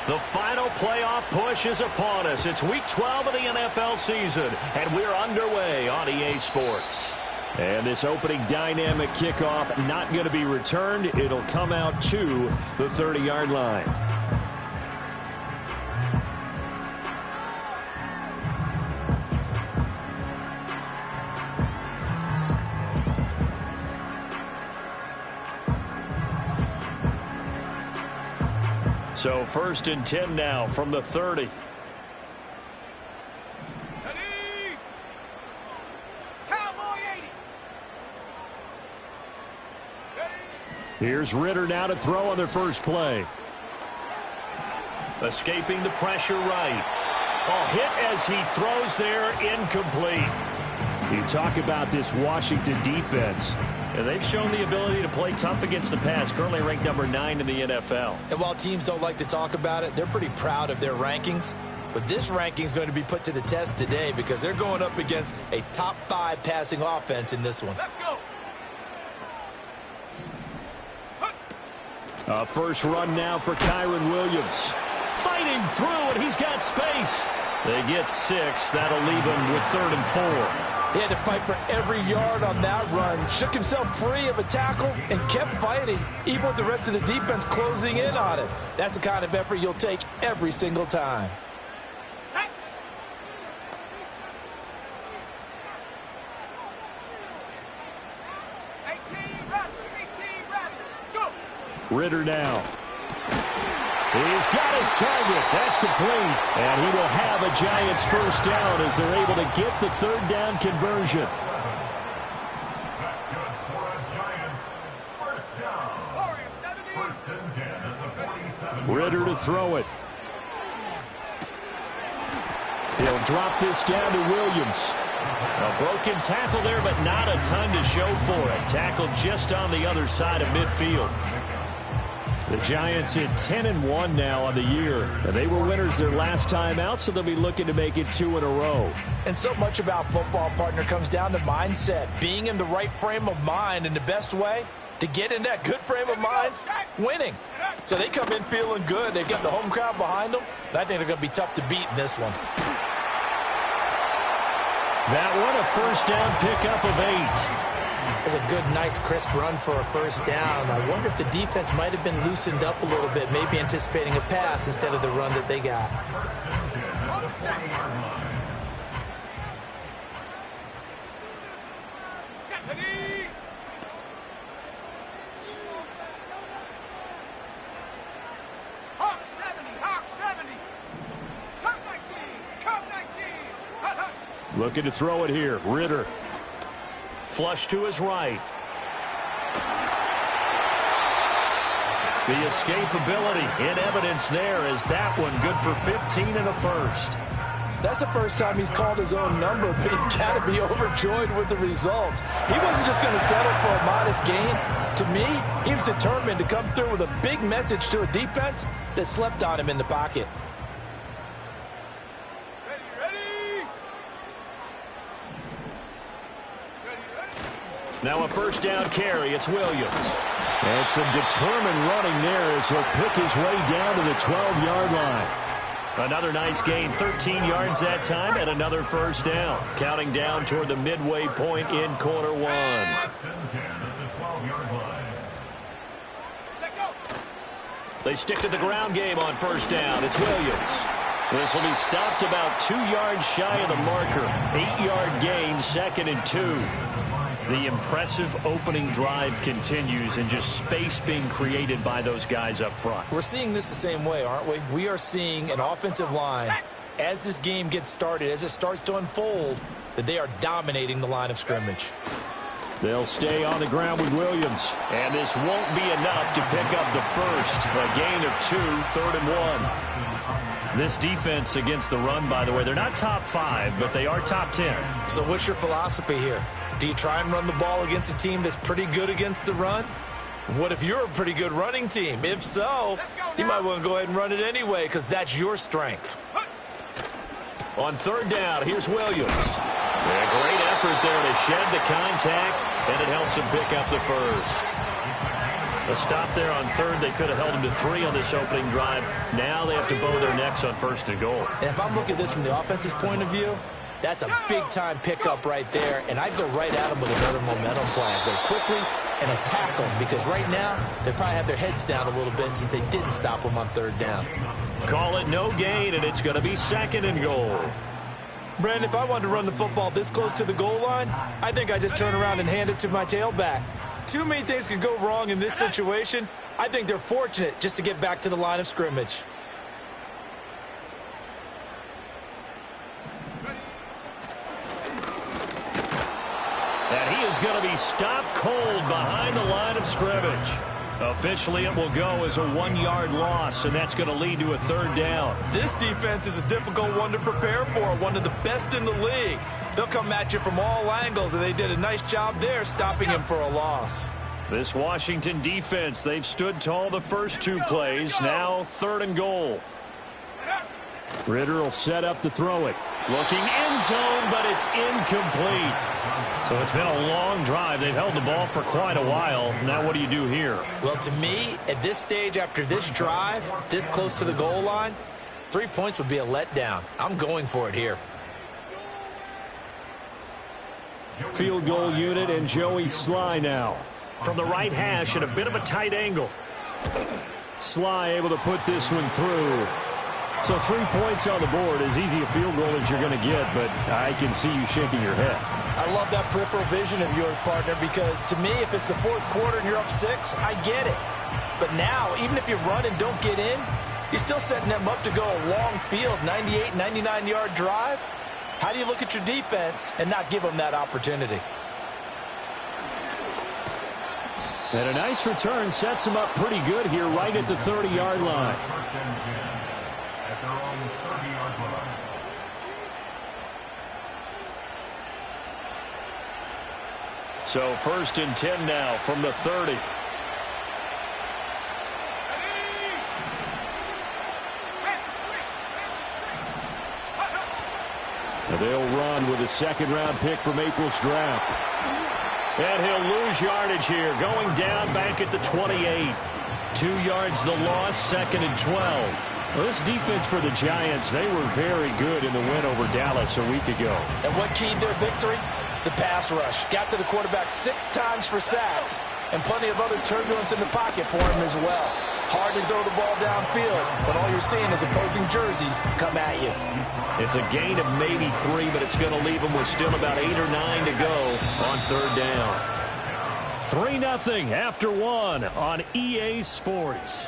The final playoff push is upon us. It's Week 12 of the NFL season, and we're underway on EA Sports. And this opening dynamic kickoff not going to be returned. It'll come out to the 30-yard line. So 1st and 10 now from the 30. Here's Ritter now to throw on their first play. Escaping the pressure right. Oh, hit as he throws there, incomplete. You talk about this Washington defense. And they've shown the ability to play tough against the pass, currently ranked number 9 in the NFL. And while teams don't like to talk about it, they're pretty proud of their rankings. But this ranking is going to be put to the test today because they're going up against a top 5 passing offense in this one. Let's go. A first run now for Kyron Williams. Fighting through, and he's got space. They get 6. That'll leave him with 3rd and 4. He had to fight for every yard on that run. Shook himself free of a tackle and kept fighting, even with the rest of the defense closing in on him. That's the kind of effort you'll take every single time. Ritter now. He's got his target. That's complete. And he will have a Giants first down as they're able to get the 3rd down conversion. That's good for a Giants first down. First and 10 at the 47. Ritter to throw it. He'll drop this down to Williams. A broken tackle there, but not a ton to show for it. Tackled just on the other side of midfield. The Giants at 10-1 now on the year. And they were winners their last time out, so they'll be looking to make it 2 in a row. And so much about football, partner, comes down to mindset. Being in the right frame of mind, and the best way to get in that good frame of mind, winning. So they come in feeling good. They've got the home crowd behind them. And I think they're going to be tough to beat in this one. That one, a first down pickup of 8. That's a good, nice, crisp run for a first down. I wonder if the defense might have been loosened up a little bit, maybe anticipating a pass instead of the run that they got. Looking to throw it here. Ritter. Flush to his right. The escapability in evidence there as that one good for 15 and a first. That's the first time he's called his own number, but he's got to be overjoyed with the results. He wasn't just going to settle for a modest gain. To me, he was determined to come through with a big message to a defense that slept on him in the pocket. Now a first down carry. It's Williams. And some determined running there as he'll pick his way down to the 12-yard line. Another nice gain, 13 yards that time, and another first down. Counting down toward the midway point in quarter 1. They stick to the ground game on first down. It's Williams. This will be stopped about 2 yards shy of the marker. 8-yard gain, 2nd and 2. The impressive opening drive continues and just space being created by those guys up front. We're seeing this the same way, aren't we? We are seeing an offensive line, as this game gets started, as it starts to unfold, that they are dominating the line of scrimmage. They'll stay on the ground with Williams. And this won't be enough to pick up the first. A gain of 2, 3rd and 1. This defense against the run, by the way, they're not top 5, but they are top 10. So what's your philosophy here? Do you try and run the ball against a team that's pretty good against the run? What if you're a pretty good running team? If so, you might want to go ahead and run it anyway because that's your strength. On 3rd down, here's Williams. A great effort there to shed the contact and it helps him pick up the first. A stop there on third. They could have held him to 3 on this opening drive. Now they have to bow their necks on 1st and goal. And if I'm looking at this from the offense's point of view, that's a big-time pickup right there, and I'd go right at him with another momentum play. Go quickly and attack them, because right now they probably have their heads down a little bit since they didn't stop them on 3rd down. Call it no gain, and it's going to be 2nd and goal. Brandon, if I wanted to run the football this close to the goal line, I think I just turn around and hand it to my tailback. Too many things could go wrong in this situation. I think they're fortunate just to get back to the line of scrimmage. And he is going to be stopped cold behind the line of scrimmage. Officially, it will go as a 1-yard loss, and that's going to lead to a 3rd down. This defense is a difficult one to prepare for, one of the best in the league. They'll come at you from all angles, and they did a nice job there stopping him for a loss. This Washington defense, they've stood tall the first 2 plays. Now 3rd and goal. Ritter will set up to throw it. Looking end zone, but it's incomplete. So it's been a long drive. They've held the ball for quite a while. Now what do you do here? Well, to me, at this stage after this drive, this close to the goal line, 3 points would be a letdown. I'm going for it here. Field goal unit and Joey Sly now. From the right hash at a bit of a tight angle. Sly able to put this one through. So 3 points on the board, as easy a field goal as you're going to get, but I can see you shaking your head. I love that peripheral vision of yours, partner, because to me, if it's the 4th quarter and you're up 6, I get it. But now, even if you run and don't get in, you're still setting them up to go a long field, 98, 99-yard drive. How do you look at your defense and not give them that opportunity? And a nice return sets them up pretty good here right at the 30-yard line. At their own 30-yard line. So 1st and 10 now from the 30. They'll run with a 2nd-round pick from April's draft. And he'll lose yardage here, going down back at the 28. 2 yards the loss, 2nd and 12. Well, this defense for the Giants, they were very good in the win over Dallas a week ago. And what keyed their victory? The pass rush. Got to the quarterback 6 times for sacks, and plenty of other turbulence in the pocket for him as well. Hard to throw the ball downfield, but all you're seeing is opposing jerseys come at you. It's a gain of maybe 3, but it's going to leave them with still about 8 or 9 to go on 3rd down. 3-0 after 1 on EA Sports.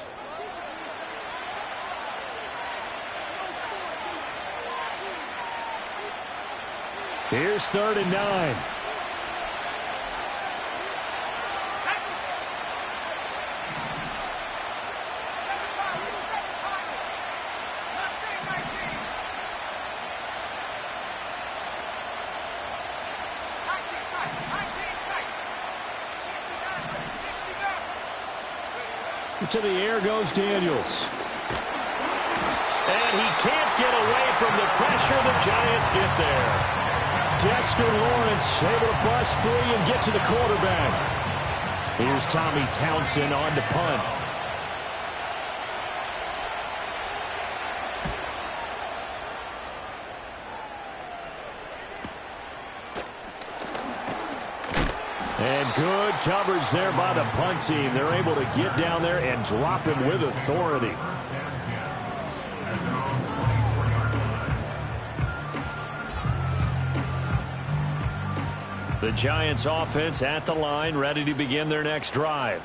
Here's 3rd and 9. To the air goes Daniels. And he can't get away from the pressure. The Giants get there. Dexter Lawrence able to bust free and get to the quarterback. Here's Tommy Townsend on to punt. And good coverage there by the punt team. They're able to get down there and drop him with authority. The Giants offense at the line, ready to begin their next drive.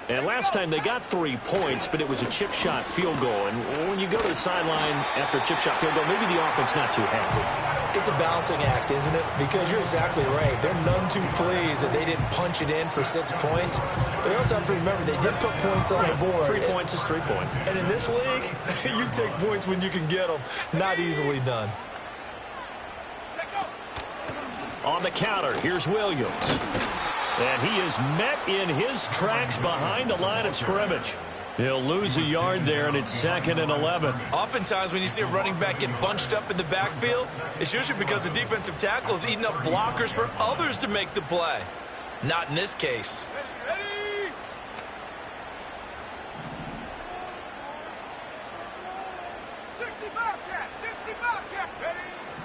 And last time they got 3 points, but it was a chip shot field goal. And when you go to the sideline after a chip shot field goal, maybe the offense not too happy. It's a balancing act, isn't it? Because you're exactly right. They're none too pleased that they didn't punch it in for 6 points. But they also have to remember they did put points on the board. 3 points is 3 points. And in this league, you take points when you can get them. Not easily done. On the counter, here's Williams. And he is met in his tracks behind the line of scrimmage. He'll lose a yard there, and it's 2nd and 11. Oftentimes when you see a running back get bunched up in the backfield, it's usually because the defensive tackle is eating up blockers for others to make the play. Not in this case.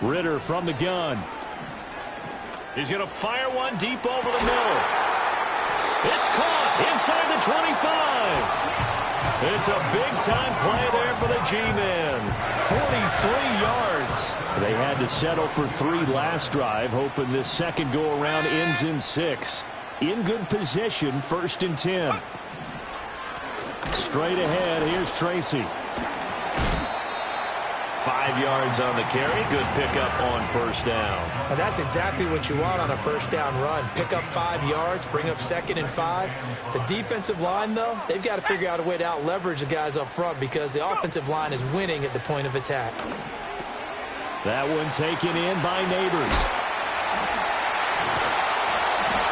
Ritter from the gun. He's going to fire one deep over the middle. It's caught inside the 25. It's a big-time play there for the G-men. 43 yards. They had to settle for 3 last drive, hoping this second go-around ends in 6. In good position, 1st and 10. Straight ahead, here's Tracy. 5 yards on the carry. Good pickup on 1st down. And that's exactly what you want on a 1st down run. Pick up 5 yards, bring up 2nd and 5. The defensive line, though, they've got to figure out a way to out-leverage the guys up front because the offensive line is winning at the point of attack. That one taken in by Neighbors.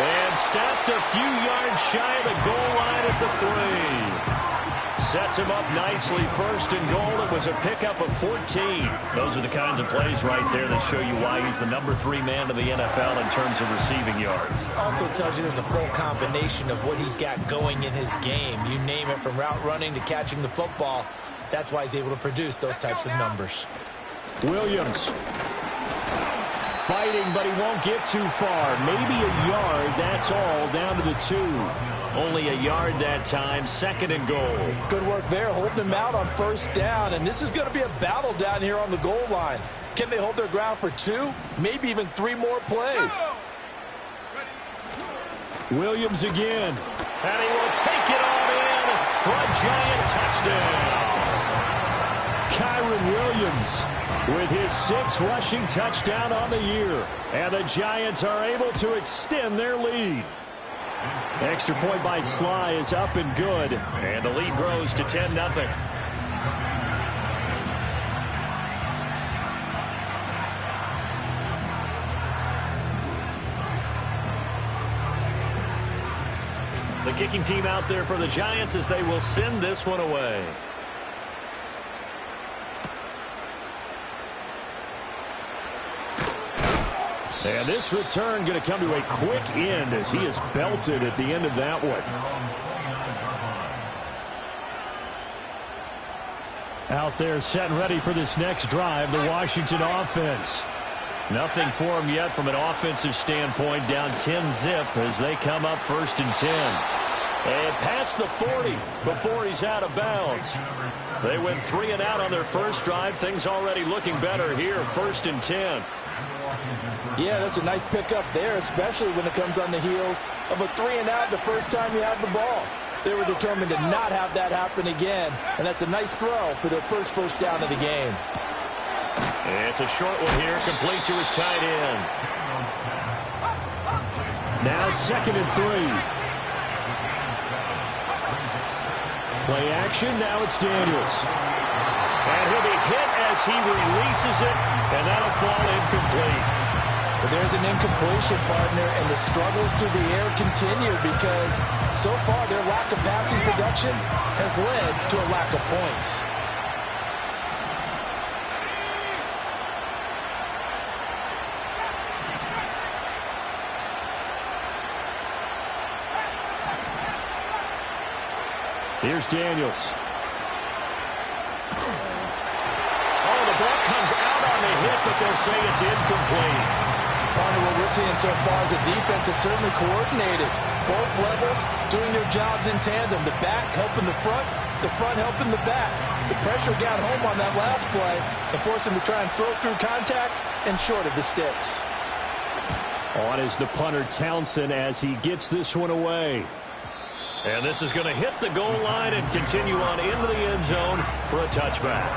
And stopped a few yards shy of the goal line at the 3. Sets him up nicely. 1st and goal. It was a pickup of 14. Those are the kinds of plays right there that show you why he's the number 3 man in the NFL in terms of receiving yards. Also tells you there's a full combination of what he's got going in his game. You name it, from route running to catching the football. That's why he's able to produce those types of numbers. Williams. Fighting, but he won't get too far. Maybe a yard, that's all, down to the 2. Only a yard that time, 2nd and goal. Good work there, holding him out on 1st down, and this is going to be a battle down here on the goal line. Can they hold their ground for 2, maybe even 3 more plays? Williams again, and he will take it on in for a giant touchdown. Kyron Williams with his 6th rushing touchdown on the year. And the Giants are able to extend their lead. Extra point by Sly is up and good. And the lead grows to 10-0. The kicking team out there for the Giants as they will send this one away. And this return going to come to a quick end as he is belted at the end of that one. Out there set and ready for this next drive, the Washington offense. Nothing for him yet from an offensive standpoint, down 10-zip as they come up 1st and 10. And past the 40 before he's out of bounds. They went 3 and out on their first drive. Things already looking better here, 1st and 10. Yeah, that's a nice pickup there, especially when it comes on the heels of a 3 and out the first time you have the ball. They were determined to not have that happen again, and that's a nice throw for their first down of the game. It's a short one here, complete to his tight end. Now 2nd and 3. Play action, now it's Daniels. And he'll be hit as he releases it, and that'll fall incomplete. But there's an incompletion, partner, and the struggles through the air continue because so far their lack of passing production has led to a lack of points. Here's Daniels. Oh, the ball comes out on the hit, but they'll say it's incomplete. Partner, what we're seeing so far is the defense is certainly coordinated. Both levels doing their jobs in tandem. The back helping the front helping the back. The pressure got home on that last play and forced him to try and throw through contact and short of the sticks. On is the punter Townsend as he gets this one away. And this is going to hit the goal line and continue on into the end zone for a touchback.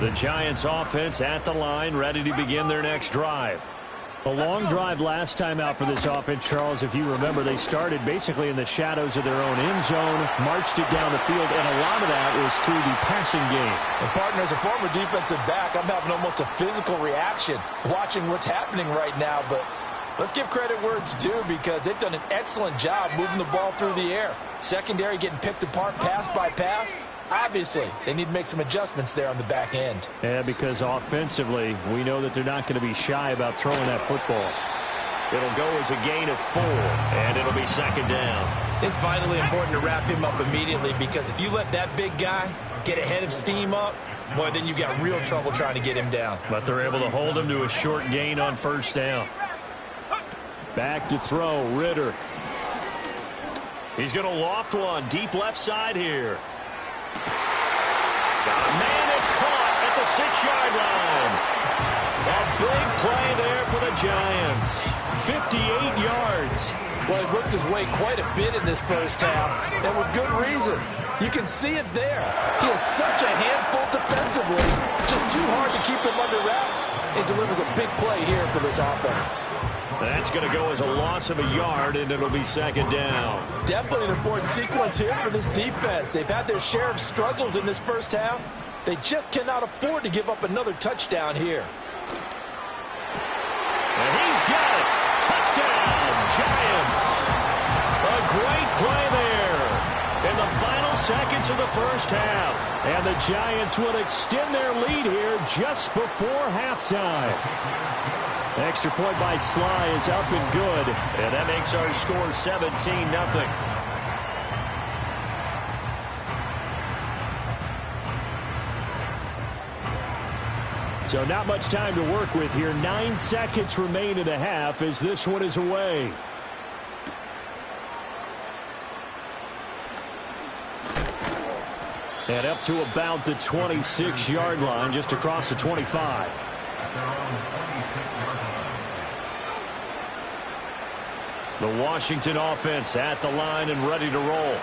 The Giants offense at the line, ready to begin their next drive. A long drive last time out for this offense, Charles. If you remember, they started basically in the shadows of their own end zone, marched it down the field, and a lot of that was through the passing game. And partner, as a former defensive back, I'm having almost a physical reaction watching what's happening right now. But let's give credit where it's due because they've done an excellent job moving the ball through the air. Secondary getting picked apart pass by pass. Obviously, they need to make some adjustments there on the back end. Yeah, because offensively, we know that they're not going to be shy about throwing that football. It'll go as a gain of 4, and it'll be second down. It's vitally important to wrap him up immediately, because if you let that big guy get ahead of steam up, boy, then you've got real trouble trying to get him down. But they're able to hold him to a short gain on first down. Back to throw, Ritter. He's going to loft one, deep left side here. Got a man, it's caught at the 6-yard line. A big play there for the Giants. 58 yards. Well, he worked his way quite a bit in this first half, and with good reason. You can see it there. He is such a handful defensively. Just too hard to keep him under wraps. It delivers a big play here for this offense. That's going to go as a loss of a yard, and it'll be second down. Definitely an important sequence here for this defense. They've had their share of struggles in this first half. They just cannot afford to give up another touchdown here. And he's got it. Touchdown, Giants. A great play there in the final seconds of the first half. And the Giants will extend their lead here just before halftime. Extra point by Sly is up and good. And that makes our score 17-0. So not much time to work with here. 9 seconds remain in the half as this one is away. And up to about the 26-yard line, just across the 25. The Washington offense at the line and ready to roll.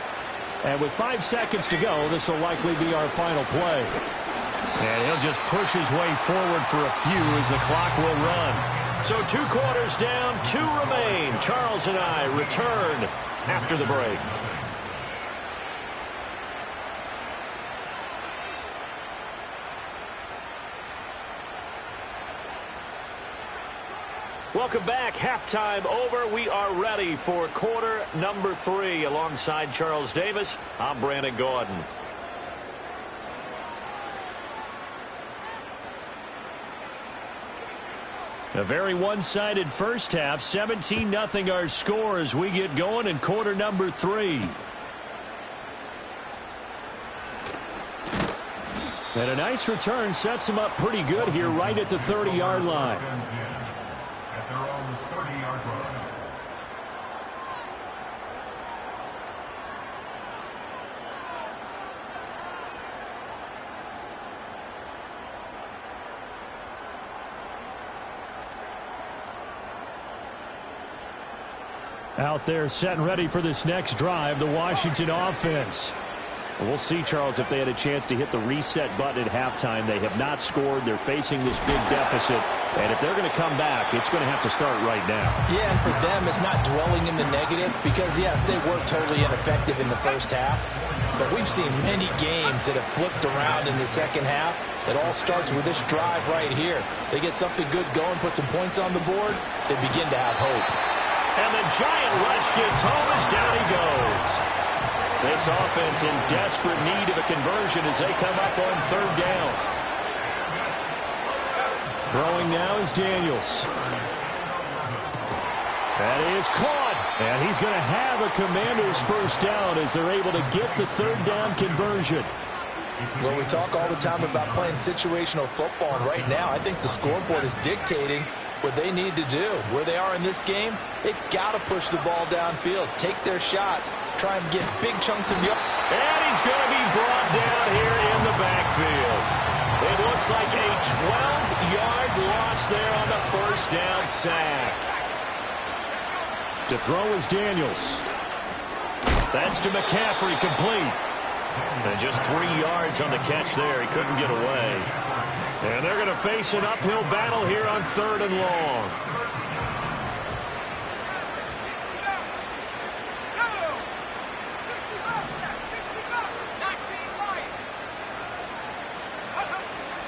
And with 5 seconds to go, this will likely be our final play. And he'll just push his way forward for a few as the clock will run. So 2 quarters down, 2 remain. Charles and I return after the break. Welcome back. Halftime over. We are ready for quarter number 3. Alongside Charles Davis, I'm Brandon Gordon. A very one-sided first half. 17-0 our score as we get going in quarter number 3. And a nice return sets him up pretty good here right at the 30-yard line. At their own 30-yard line. Out there set and ready for this next drive, the Washington offense. We'll see, Charles, if they had a chance to hit the reset button at halftime. They have not scored. They're facing this big deficit. And if they're going to come back, it's going to have to start right now. Yeah, and for them, it's not dwelling in the negative because, yes, they were totally ineffective in the first half. But we've seen many games that have flipped around in the second half. It all starts with this drive right here. They get something good going, put some points on the board, they begin to have hope. And the giant rush gets home as down he goes. This offense in desperate need of a conversion as they come up on third down. Throwing now is Daniels. That is caught. And he's going to have a Commander's first down as they're able to get the third down conversion. Well, we talk all the time about playing situational football, and right now I think the scoreboard is dictating what they need to do. Where they are in this game, they've got to push the ball downfield, take their shots, try and get big chunks of yards. And he's going to be brought down here in the backfield. It looks like a 12-yard loss there on the first down sack. To throw is Daniels. That's to McCaffrey, complete. And just 3 yards on the catch there. He couldn't get away. And they're going to face an uphill battle here on third and long.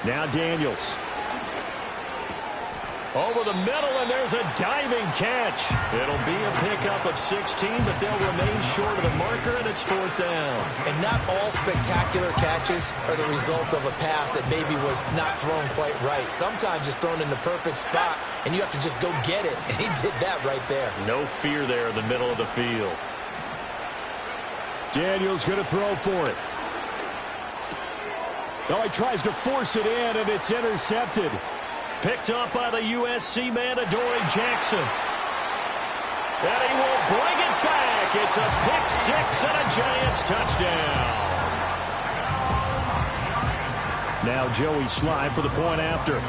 Now Daniels. Over the middle, and there's a diving catch. It'll be a pickup of 16, but they'll remain short of the marker, and it's 4th down. And not all spectacular catches are the result of a pass that maybe was not thrown quite right. Sometimes it's thrown in the perfect spot, and you have to just go get it. And he did that right there. No fear there in the middle of the field. Daniel's going to throw for it. Oh, he tries to force it in, and it's intercepted. Picked up by the USC man, Adoree Jackson. And he will bring it back. It's a pick 6 and a Giants touchdown. Now Joey Slye for the point after.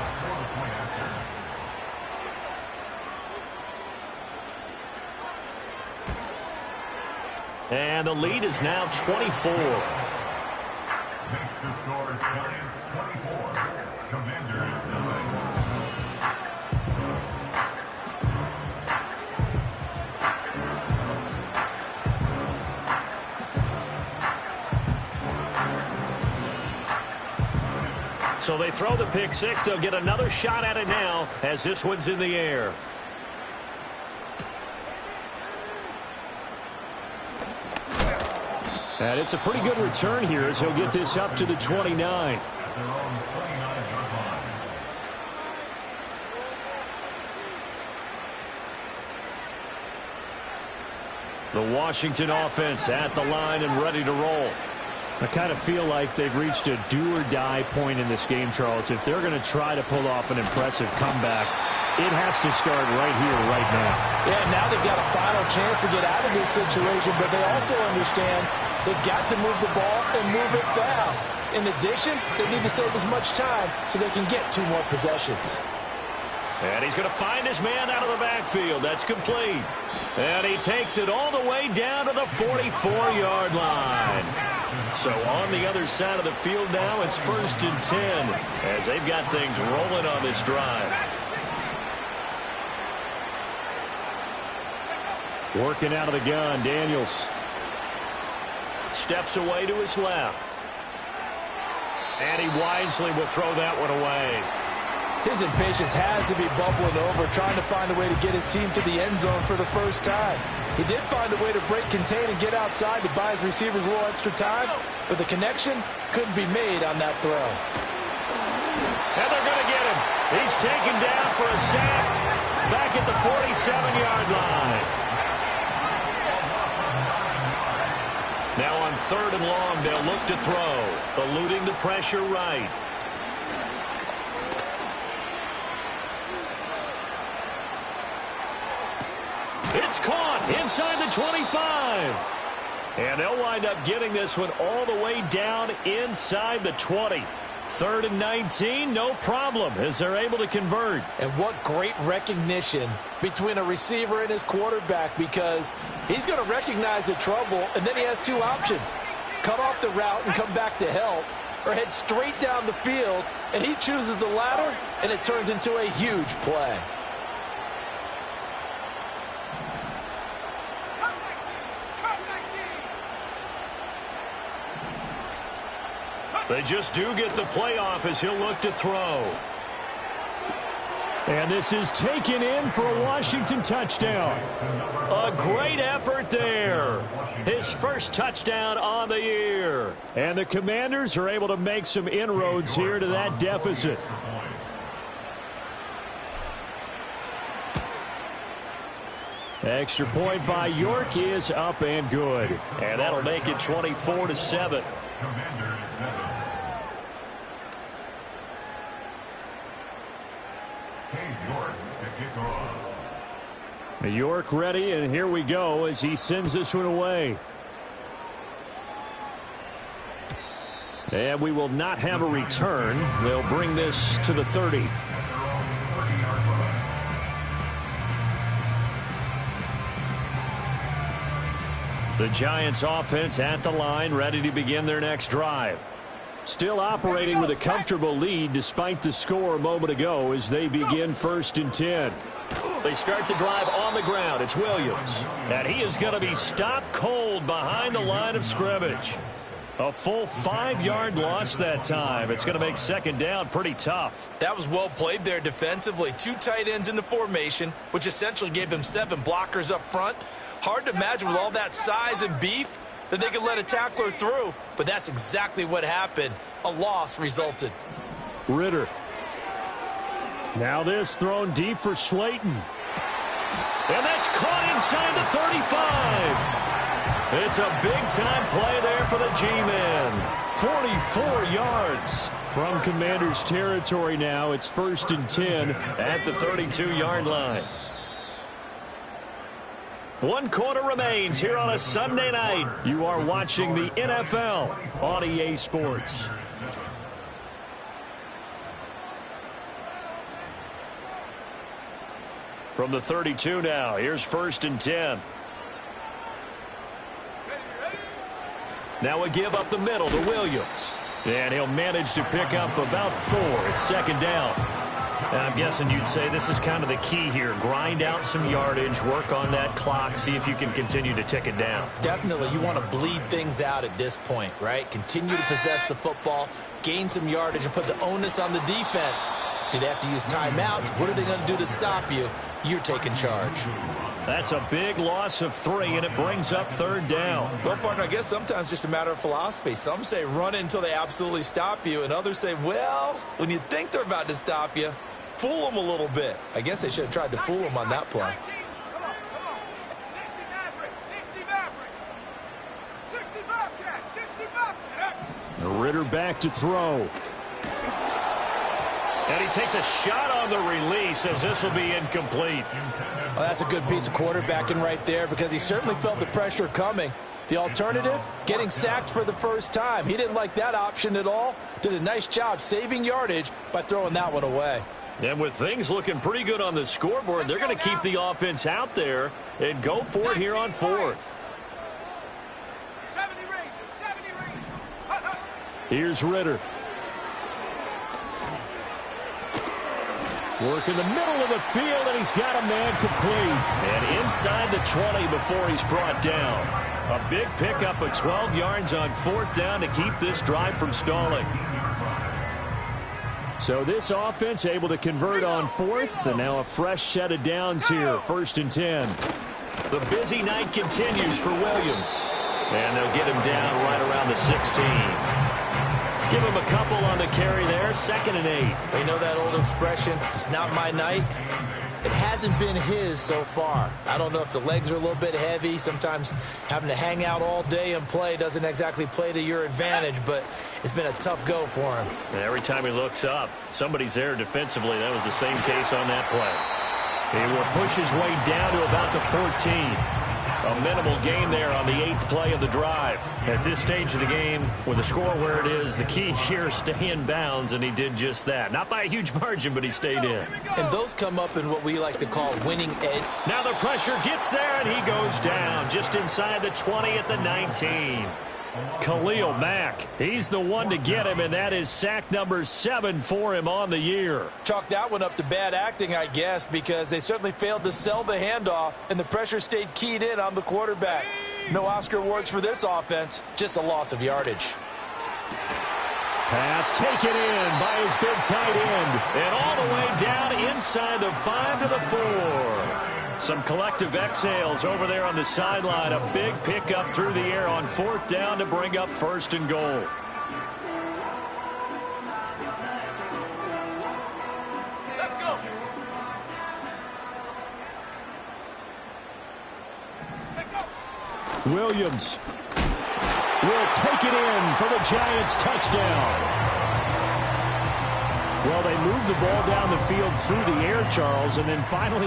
And the lead is now 24. Makes the score Giants 24, Commanders 9. So they throw the pick 6. They'll get another shot at it now as this one's in the air. And it's a pretty good return here as he'll get this up to the 29. At their own 29-yard line. The Washington offense at the line and ready to roll. I kind of feel like they've reached a do-or-die point in this game, Charles. If they're going to try to pull off an impressive comeback, it has to start right here, right now. Yeah, now they've got a final chance to get out of this situation, but they also understand they've got to move the ball and move it fast. In addition, they need to save as much time so they can get 2 more possessions. And he's going to find his man out of the backfield. That's complete. And he takes it all the way down to the 44-yard line. So on the other side of the field now, it's 1st and 10 as they've got things rolling on this drive. Working out of the gun, Daniels. Steps away to his left. And he wisely will throw that one away. His impatience has to be bubbling over, trying to find a way to get his team to the end zone for the first time. He did find a way to break contain and get outside to buy his receivers a little extra time, but the connection couldn't be made on that throw. And they're going to get him. He's taken down for a sack back at the 47-yard line. Now on 3rd and long, they'll look to throw, eluding the pressure right. It's caught inside the 25. And they'll wind up getting this one all the way down inside the 20. 3rd and 19, no problem, as they're able to convert. And what great recognition between a receiver and his quarterback, because he's going to recognize the trouble, and then he has 2 options. Cut off the route and come back to help, or head straight down the field, and he chooses the latter, and it turns into a huge play. They just do get the playoff as he'll look to throw. And this is taken in for a Washington touchdown. A great effort there. His first touchdown on the year. And the Commanders are able to make some inroads here to that deficit. Extra point by York is up and good. And that'll make it 24-7. Commanders 7. York to kick off. York ready, and here we go as he sends this one away. And we will not have a return. They'll bring this to the 30. The Giants offense at the line, ready to begin their next drive. Still operating with a comfortable lead despite the score a moment ago as they begin 1st and 10. They start the drive on the ground. It's Williams. And he is going to be stopped cold behind the line of scrimmage. A full 5-yard loss that time. It's going to make second down pretty tough. That was well played there defensively. 2 tight ends in the formation, which essentially gave them 7 blockers up front. Hard to imagine with all that size and beef that they could let a tackler through, but that's exactly what happened. A loss resulted. Ritter. Now this thrown deep for Slayton. And that's caught inside the 35. It's a big-time play there for the G-men. 44 yards. From Commander's territory now, it's 1st and 10. At the 32-yard line. 1 quarter remains here on a Sunday night. You are watching the NFL on EA Sports. From the 32 now, here's 1st and 10. Now a give up the middle to Williams. And he'll manage to pick up about 4. It's second down. And I'm guessing you'd say this is kind of the key here. Grind out some yardage, work on that clock, see if you can continue to tick it down. Definitely, you want to bleed things out at this point, right? Continue to possess the football, gain some yardage, and put the onus on the defense. Do they have to use timeouts? What are they going to do to stop you? You're taking charge. That's a big loss of 3, and it brings up 3rd down. Well, partner, I guess sometimes it's just a matter of philosophy. Some say run it until they absolutely stop you, and others say, well, when you think they're about to stop you, fool them a little bit. I guess they should have tried to fool them on that play. Come on. 60 Maverick. 60 Maverick. 60 Bobcat. 60 Bobcat. Ritter back to throw. And he takes a shot on the release as this will be incomplete. Well, that's a good piece of quarterbacking right there because he certainly felt the pressure coming. The alternative, getting sacked for the first time. He didn't like that option at all. Did a nice job saving yardage by throwing that one away. And with things looking pretty good on the scoreboard, they're going to keep the offense out there and go for it here on 4th. 70 Rangers. Here's Ritter. Work in the middle of the field, and he's got a man complete. And inside the 20 before he's brought down. A big pickup of 12 yards on 4th down to keep this drive from stalling. So this offense able to convert on 4th, and now a fresh set of downs here, 1st and 10. The busy night continues for Williams. And they'll get him down right around the 16. Give him a couple on the carry there, 2nd and 8. You know that old expression, it's not my night? It hasn't been his so far. I don't know if the legs are a little bit heavy. Sometimes having to hang out all day and play doesn't exactly play to your advantage, but it's been a tough go for him. And every time he looks up, somebody's there defensively. That was the same case on that play. He will push his way down to about the 14. A minimal gain there on the 8th play of the drive. At this stage of the game, with the score where it is, the key here is stay in bounds, and he did just that. Not by a huge margin, but he stayed in. And those come up in what we like to call winning edge. Now the pressure gets there, and he goes down just inside the 20 at the 19. Khalil Mack, he's the one to get him, and that is sack number 7 for him on the year. Chalk that one up to bad acting, I guess, because they certainly failed to sell the handoff, and the pressure stayed keyed in on the quarterback. No Oscar awards for this offense, just a loss of yardage. Pass taken in by his big tight end. And all the way down inside the 5 to the 4. Some collective exhales over there on the sideline. A big pickup through the air on 4th down to bring up 1st and goal. Let's go. Williams will take it in for the Giants touchdown. Well, they moved the ball down the field through the air, Charles, and then finally